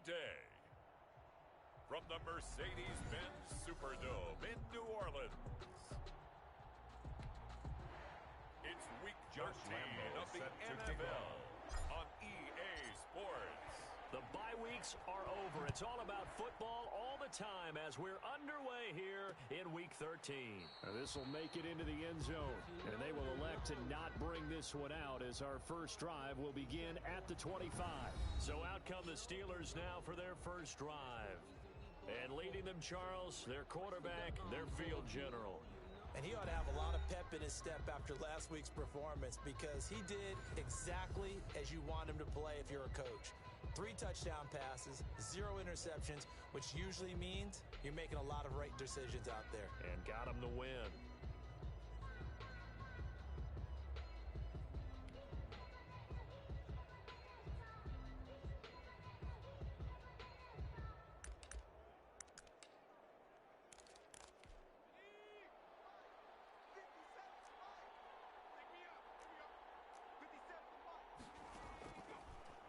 Today, from the Mercedes-Benz Superdome in New Orleans, it's Week 13 of the NFL on EA Sports. The bye weeks are over. It's all about football all the time as we're underway here in Week 13. This will make it into the end zone, and they will elect to not bring this one out as our first drive will begin at the 25. So out come the Steelers now for their first drive. And leading them, Charles, their quarterback, their field general. And he ought to have a lot of pep in his step after last week's performance because he did exactly as you want him to play if you're a coach. 3 touchdown passes, 0 interceptions, which usually means you're making a lot of right decisions out there. And got him to win.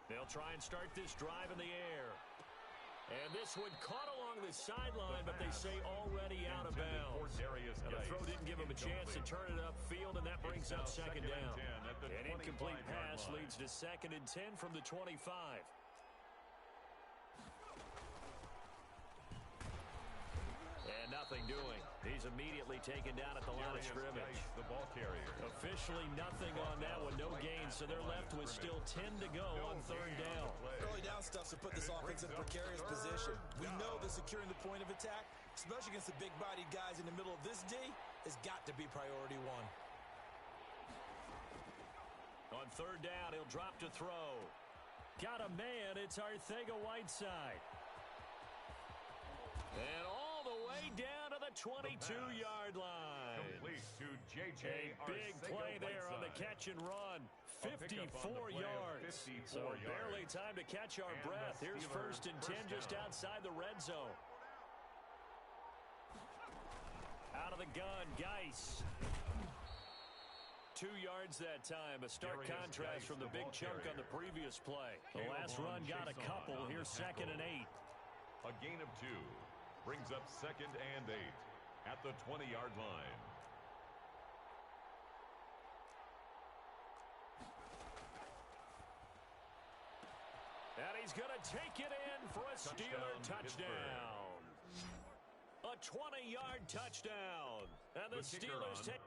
They'll try and start this drive in the air. And this one caught along the sideline, but they say already out of bounds. The throw didn't give him a chance to turn it upfield, and that brings up second down. An incomplete pass leads to 2nd and 10 from the 25. And nothing doing. He's immediately taken down at the line of scrimmage. The ball carrier. Officially nothing on that one. No gain, so they're left with still 10 to go on 3rd down. Early down stuff to put this offense in a precarious position. We know that securing the point of attack, especially against the big-bodied guys in the middle of this D, has got to be priority one. On 3rd down, he'll drop to throw. Got a man. It's Arcega-Whiteside. And all the way down to the 22-yard line. Complete to J.J. A big play there on the catch and run. 54 yards. So barely time to catch our breath. Here's 1st and 10 just outside the red zone. Out of the gun, Geis. 2 yards that time. A stark contrast from the big chunk on the previous play. The last run got a couple. Here's 2nd and 8. A gain of 2 brings up 2nd and 8 at the 20-yard line. And he's going to take it in for a Steeler touchdown. A 20-yard touchdown. And the Steelers take...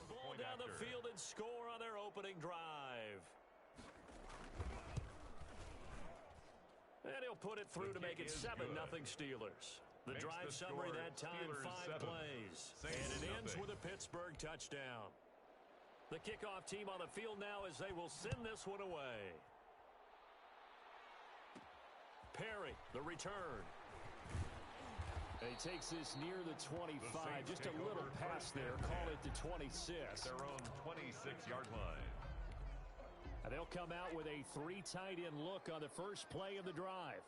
Ball down the field and score on their opening drive. And he'll put it through to make it 7-0 Steelers. The drive summary that time, 5 plays. And it ends with a Pittsburgh touchdown. The kickoff team on the field now as they will send this one away. Perry, the return. And he takes this near the 25. Just a little pass there. Call it the 26. At their own 26-yard line. And they'll come out with a 3 tight end look on the first play of the drive.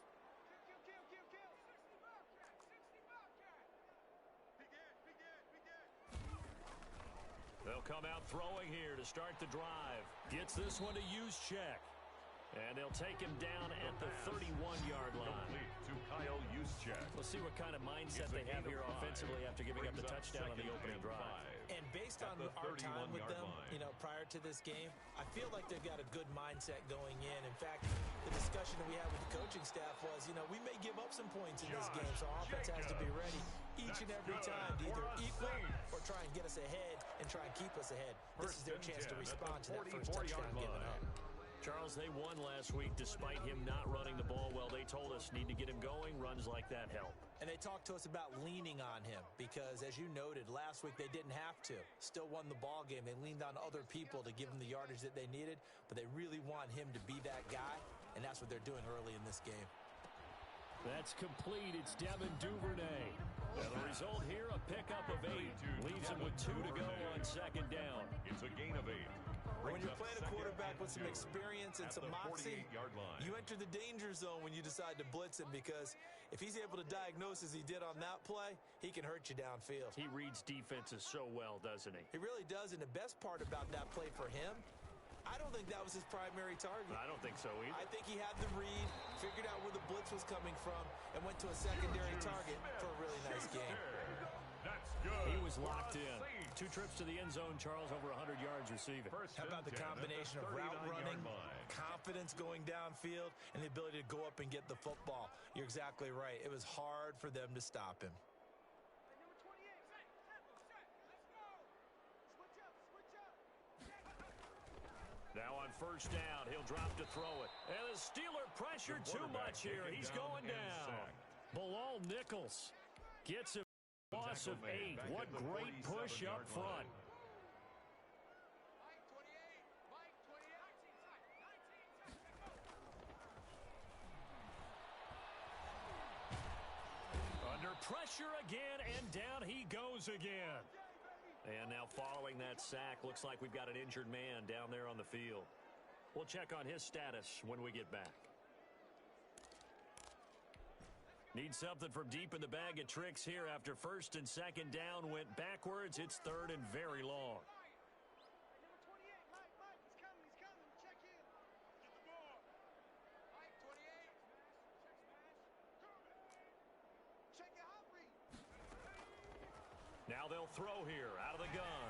They'll come out throwing here to start the drive. Gets this one to Juszczyk. And they'll take him down at the 31-yard line. Complete to Kyle Juszczyk. We'll see what kind of mindset they have here offensively after giving up the touchdown on the opening drive. And based on our time with them, prior to this game, I feel like they've got a good mindset going in. In fact, the discussion that we had with the coaching staff was, we may give up some points in this game, so our offense has to be ready each and every time to either equal or try and get us ahead and try and keep us ahead. This is their chance to respond to that first touchdown given up. Charles, they won last week despite him not running the ball well. They told us need to get him going. Runs like that help. And they talked to us about leaning on him because, as you noted, last week they didn't have to. Still won the ball game. They leaned on other people to give them the yardage that they needed, but they really want him to be that guy, and that's what they're doing early in this game. That's complete. It's Devin Duvernay. And the result here, a pickup of 8. Leaves him with 2 to go on second down. It's a gain of 8. When you're playing a quarterback with some experience and some moxie, you enter the danger zone when you decide to blitz him, because if he's able to diagnose as he did on that play, he can hurt you downfield. He reads defenses so well, doesn't he? He really does, and the best part about that play for him, I don't think that was his primary target. I don't think so either. I think he had the read, figured out where the blitz was coming from, and went to a secondary target for a really nice game. That's good. He was locked in. 2 trips to the end zone, Charles, over 100 yards receiving. How about the combination of route running, confidence going downfield, and the ability to go up and get the football? You're exactly right. It was hard for them to stop him. Now on first down, he'll drop to throw it. And the Steeler pressure too much here. He's going down. Bilal Nichols gets him a loss of 8. What great push up front. Under pressure again, and down he goes again. And now following that sack, looks like we've got an injured man down there on the field. We'll check on his status when we get back. Need something from deep in the bag of tricks here after first and second down went backwards. It's third and very long. Now they'll throw here out of the gun.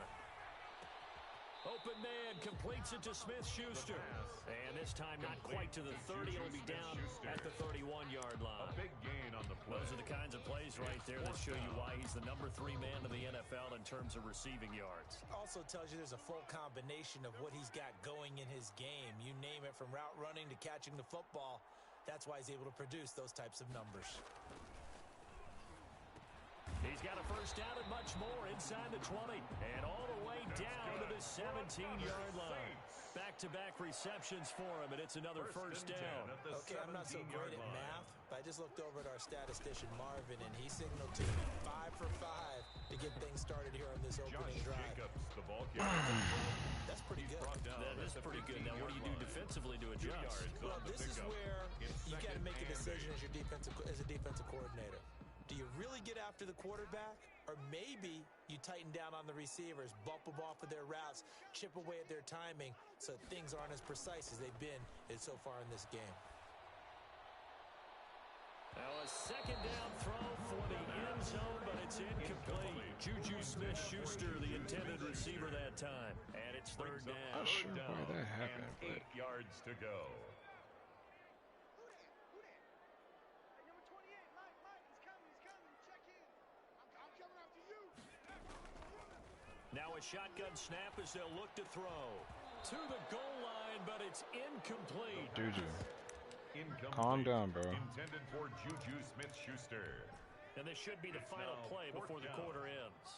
Open man completes it to Smith-Schuster. And this time not quite to the 30. It'll be down at the 31-yard line. A big gain on the play. Those are the kinds of plays right there that show you why he's the number 3 man in the NFL in terms of receiving yards. Also tells you there's a full combination of what he's got going in his game. You name it, from route running to catching the football. That's why he's able to produce those types of numbers. He's got a first down and much more inside the 20. And all the way down to the 17-yard line. Back-to-back receptions for him, and it's another first down. Okay, I'm not so great at math, but I just looked over at our statistician, Marvin, and he signaled to me 5 for 5 to get things started here on this opening drive. That's pretty good. That is pretty good. Now, what do you do defensively to adjust? Well, this is where you got to make a decision as a defensive coordinator. Do you really get after the quarterback, or maybe you tighten down on the receivers, bump them off of their routes, chip away at their timing so things aren't as precise as they've been so far in this game? Now a second down throw for the end zone, but it's incomplete. Juju Smith-Schuster, the intended receiver that time. And it's third down. Not sure why that happened, but 8 yards to go. Now a shotgun snap as they'll look to throw. To the goal line, but it's incomplete. Juju. Incomplete. Calm down, bro. Intended for Juju Smith-Schuster. And this should be the final play before the quarter ends.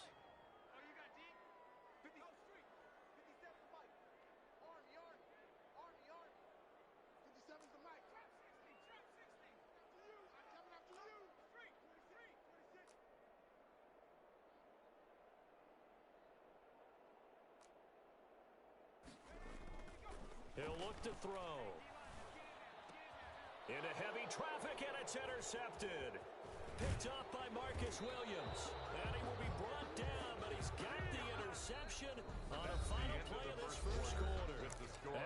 He'll look to throw. Into heavy traffic, and it's intercepted. Picked off by Marcus Williams. And he will be brought down, but he's got the interception on a final play of this first quarter.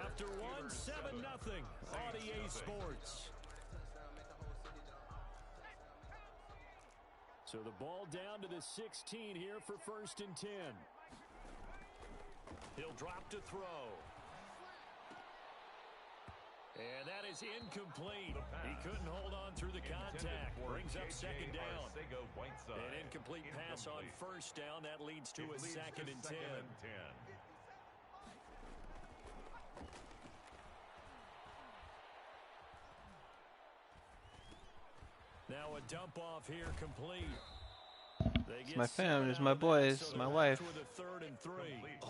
After one, 7-0 on EA Sports. So the ball down to the 16 here for first and 10. He'll drop to throw. And that is incomplete. He couldn't hold on through the contact. Brings up second down. An incomplete pass on first down. That leads to a second and 10. Now a dump off here complete. It's my fam, it's my boys, it's my wife. Oh,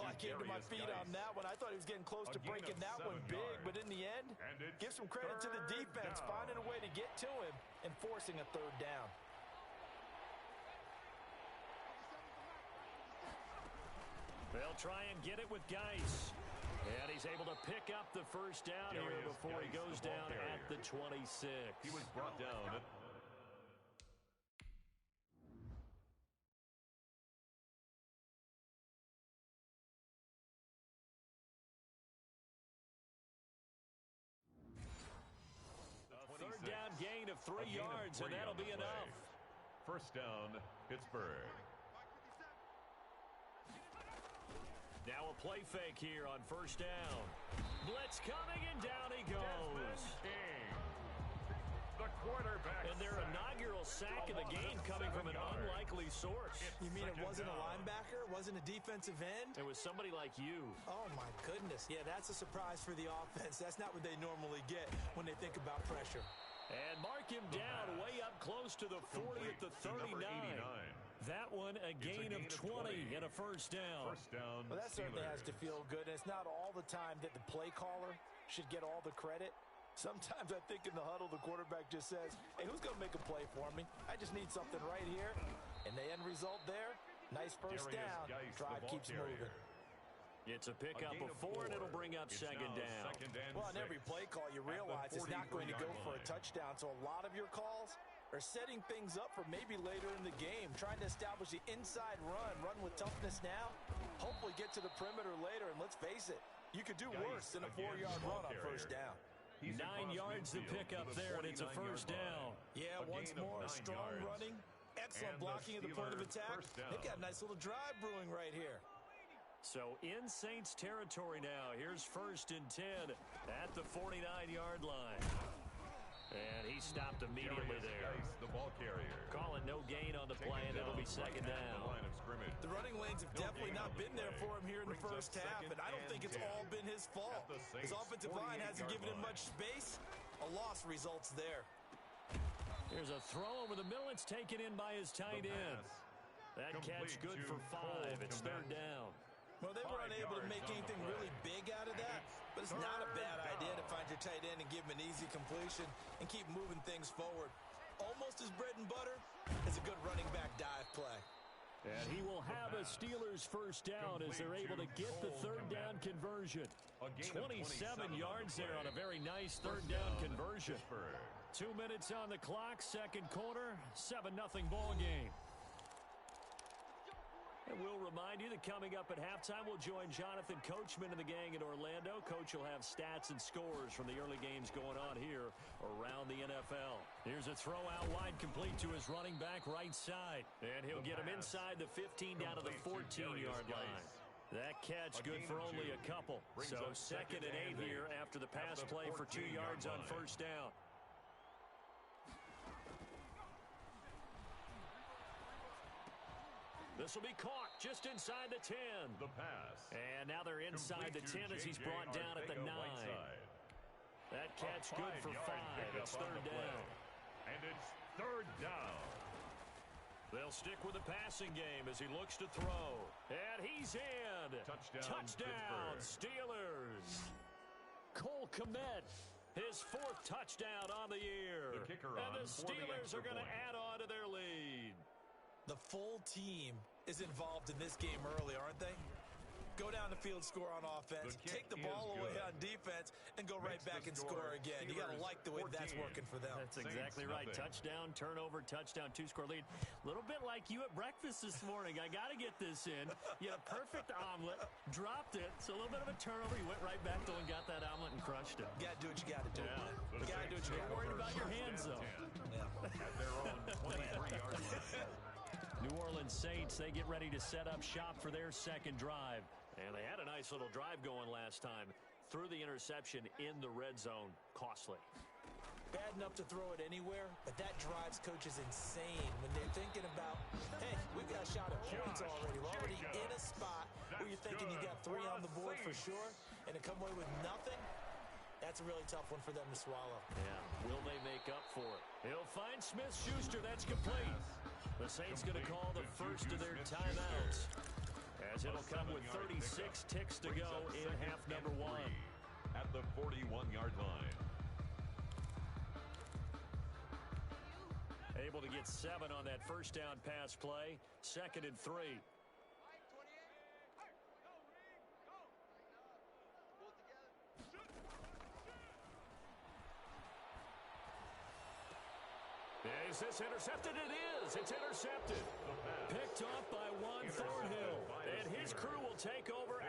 I came to my feet on that one. I thought he was getting close to breaking that one big, but in the end, give some credit to the defense, finding a way to get to him and forcing a third down. They'll try and get it with Geis. And he's able to pick up the first down here before he goes down at the 26. He was brought down at third down gain of 3 yards, and that'll be enough. First down, Pittsburgh. Now a play fake here on first down. Blitz coming, and down he goes. The quarterback. And their inaugural sack of the game coming from an unlikely source. You mean it wasn't a linebacker? It wasn't a defensive end? It was somebody like you. Oh, my goodness. Yeah, that's a surprise for the offense. That's not what they normally get when they think about pressure. And mark him down way up close to the 40 at the 39. That one a gain of 20 and a first down. Well, that certainly has to feel good. And it's not all the time that the play caller should get all the credit. Sometimes I think in the huddle, the quarterback just says, hey, who's going to make a play for me? I just need something right here. And the end result there, nice first down. Drive keeps moving. It's a pickup of 4, and it'll bring up second down. Well, on every play call, you realize it's not going to go for a touchdown. So a lot of your calls are setting things up for maybe later in the game, trying to establish the inside run with toughness now, hopefully get to the perimeter later. And let's face it, you could do worse than a 4-yard run on first down. 9 yards to pick up there, and it's a first down. Yeah, once more, strong running, excellent blocking at the point of attack. They've got a nice little drive brewing right here. So in Saints territory now. Here's first and 10 at the 49-yard line. And he stopped immediately there. The ball carrier. Call it no gain on the play, and it'll be second down. The running lanes have definitely not been there for him here in the first half, and I don't think it's all been his fault. His offensive line hasn't given him much space. A loss results there. Here's a throw over the middle. It's taken in by his tight end. That catch good for 5. It's third down. Well, they were unable to make anything really big out of that, but it's not a bad idea to find your tight end and give him an easy completion and keep moving things forward. Almost as bread and butter as a good running back dive play. And he will have a Steelers first down as they're able to get the third down conversion. 27 yards there on a very nice third down conversion. 2 minutes on the clock, second quarter, 7-0 ball game. And we'll remind you that coming up at halftime, we'll join Jonathan Coachman and the gang in Orlando. Coach will have stats and scores from the early games going on here around the NFL. Here's a throw out wide, complete to his running back right side. And he'll get him inside the 15 down to the 14-yard line. That catch good for only a couple. So second and 8 here after the pass play for 2 yards on first down. This will be caught just inside the 10. The pass. And now they're inside the 10 as he's brought down at the 9. That catch good for 5. It's third down. And it's third down. They'll stick with the passing game as he looks to throw. And he's in. Touchdown Steelers. Cole Kmet, his 4th touchdown on the year. And the Steelers are going to add on to their lead. The full team is involved in this game early, aren't they? Go down the field, score on offense, take the ball away on defense, and go right back and score again. You got to like the way that's working for them. That's exactly right. Touchdown, turnover, touchdown, 2-score lead. A little bit like you at breakfast this morning. I got to get this in. You had a perfect omelet, dropped it. So a little bit of a turnover. You went right back, though, and got that omelet and crushed it. You got to do what you got to do. Yeah. You got to do what you got to do. Worried about your hands, though. Yeah. At their own 23-yard line. New Orleans Saints, they get ready to set up shop for their second drive. And they had a nice little drive going last time. Threw the interception in the red zone. Costly. Bad enough to throw it anywhere, but that drives coaches insane when they're thinking about, hey, we've got a shot at points already. We're already in a spot where you're thinking you got 3 on the board for sure, and to come away with nothing, that's a really tough one for them to swallow. Yeah, will they make up for it? He'll find Smith-Schuster. That's complete. The Saints going to call the first of their timeouts, as it'll come with 36 ticks to go in half number 1. At the 41-yard line. Able to get 7 on that first down pass play. Second and 3. Is this intercepted? It is. It's intercepted. Picked off by Juan Thornhill. And his crew will take over